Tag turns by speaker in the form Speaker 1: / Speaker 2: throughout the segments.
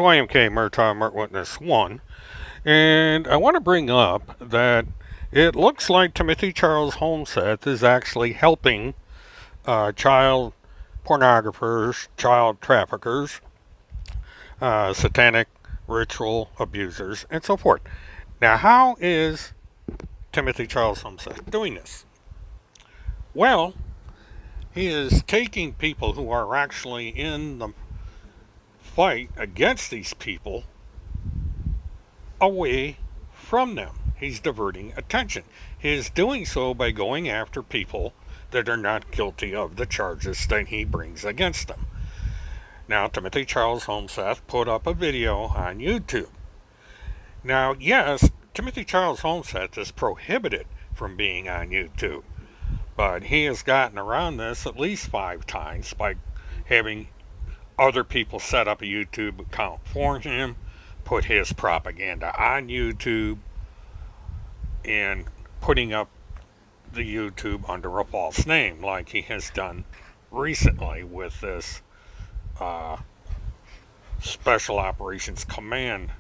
Speaker 1: William K. Murtaugh, Murt Witness 1, and I want to bring up that it looks like Timothy Charles Holmseth is actually helping child pornographers, child traffickers, satanic ritual abusers, and so forth. Now, how is Timothy Charles Holmseth doing this? Well, he is taking people who are actually in the fight against these people away from them. He's diverting attention. He is doing so by going after people that are not guilty of the charges that he brings against them. Now, Timothy Charles Holmseth put up a video on YouTube. Now, yes, Timothy Charles Holmseth is prohibited from being on YouTube, but he has gotten around this at least 5 times by having other people set up a YouTube account for him, put his propaganda on YouTube, and putting up the YouTube under a false name, like he has done recently with this Special Operations Command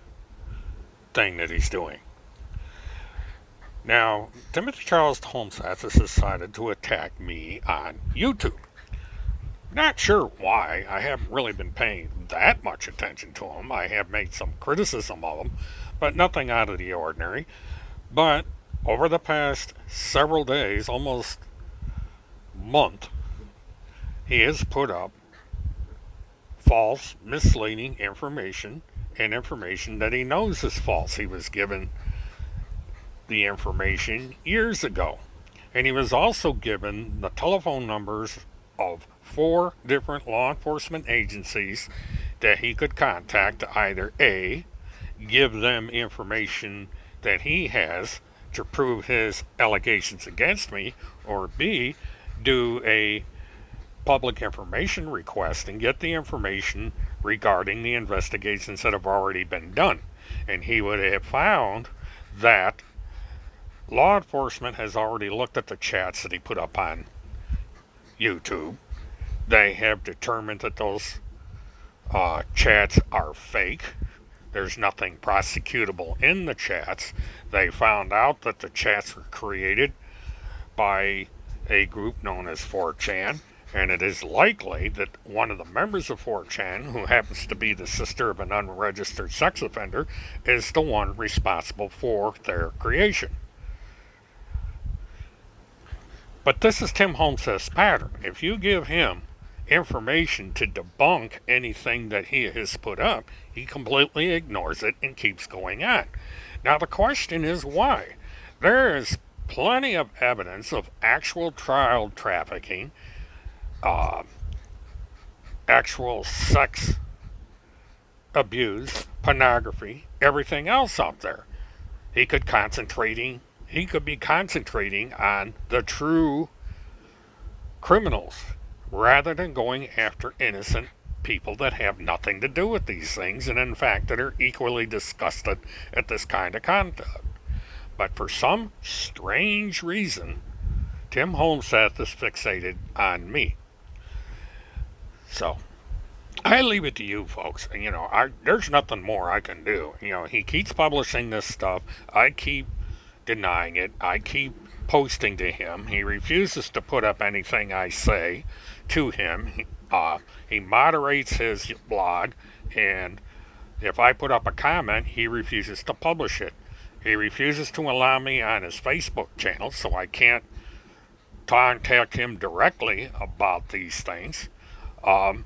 Speaker 1: thing that he's doing. Now, Timothy Charles Holmseth has decided to attack me on YouTube. Not sure why. I haven't really been paying that much attention to him. I have made some criticism of him, but nothing out of the ordinary. But over the past several days, almost month, he has put up false, misleading information, and information that he knows is false. He was given the information years ago, and he was also given the telephone numbers of 4 different law enforcement agencies that he could contact to either A, give them information that he has to prove his allegations against me, or B, do a public information request and get the information regarding the investigations that have already been done. And he would have found that law enforcement has already looked at the chats that he put up on YouTube. They have determined that those chats are fake. There's nothing prosecutable in the chats. They found out that the chats were created by a group known as 4chan, and it is likely that one of the members of 4chan, who happens to be the sister of an unregistered sex offender, is the one responsible for their creation. But this is Tim Holmseth's pattern. If you give him information to debunk anything that he has put up, he completely ignores it and keeps going on. Now the question is why? There is plenty of evidence of actual child trafficking, actual sex abuse, pornography, everything else out there. He could be concentrating on the true criminals rather than going after innocent people that have nothing to do with these things, and in fact that are equally disgusted at this kind of conduct. But for some strange reason, Tim Holmseth is fixated on me. So I leave it to you folks. There's nothing more I can do. He keeps publishing this stuff. I keep denying it. I keep posting to him. He refuses to put up anything I say to him. He moderates his blog, and if I put up a comment, he refuses to publish it. He refuses to allow me on his Facebook channel, so I can't contact him directly about these things. And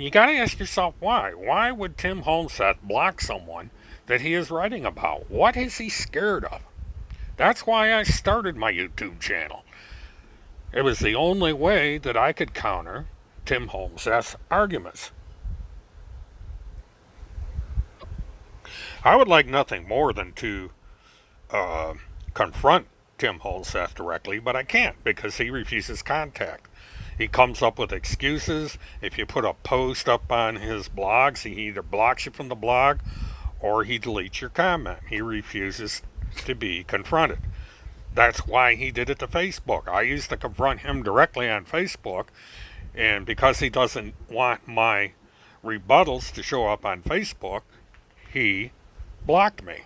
Speaker 1: you got to ask yourself why. Why would Tim Holmseth block someone that he is writing about? What is he scared of? That's why I started my YouTube channel. It was the only way that I could counter Tim Holmseth's arguments. I would like nothing more than to confront Tim Holmseth directly, but I can't because he refuses contact. He comes up with excuses. If you put a post up on his blogs, he either blocks you from the blog or he deletes your comment. He refuses to be confronted. That's why he did it to Facebook. I used to confront him directly on Facebook, and because he doesn't want my rebuttals to show up on Facebook, he blocked me.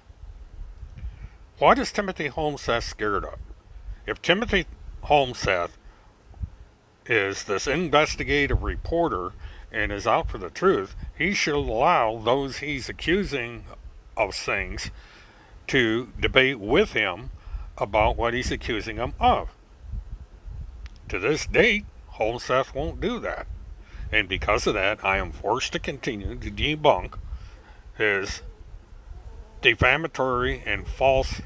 Speaker 1: What is Timothy Holmseth scared of? If Timothy Holmseth is this investigative reporter and is out for the truth, he should allow those he's accusing of things to debate with him about what he's accusing them of. To this date, Holmseth won't do that. And because of that, I am forced to continue to debunk his defamatory and false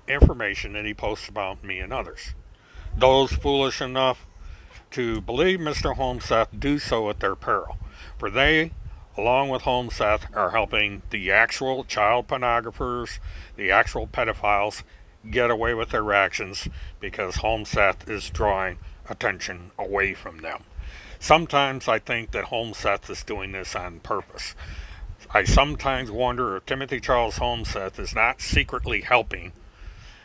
Speaker 1: information that he posts about me and others. Those foolish enough to believe Mr. Holmseth do so at their peril, for they, along with Holmseth, are helping the actual child pornographers, the actual pedophiles, get away with their actions because Holmseth is drawing attention away from them. Sometimes I think that Holmseth is doing this on purpose. I sometimes wonder if Timothy Charles Holmseth is not secretly helping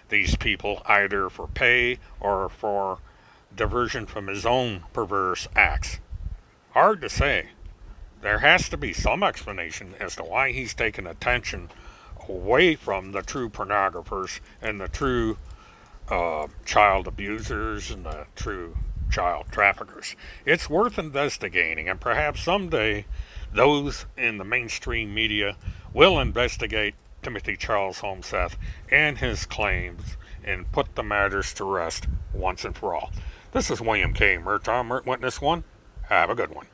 Speaker 1: these people either for pay or for diversion from his own perverse acts. Hard to say. There has to be some explanation as to why he's taken attention away from the true pornographers and the true child abusers and the true child traffickers. It's worth investigating, and perhaps someday those in the mainstream media will investigate Timothy Charles Holmseth and his claims and put the matters to rest once and for all. This is William K. Murtaugh, Witness 1. Have a good one.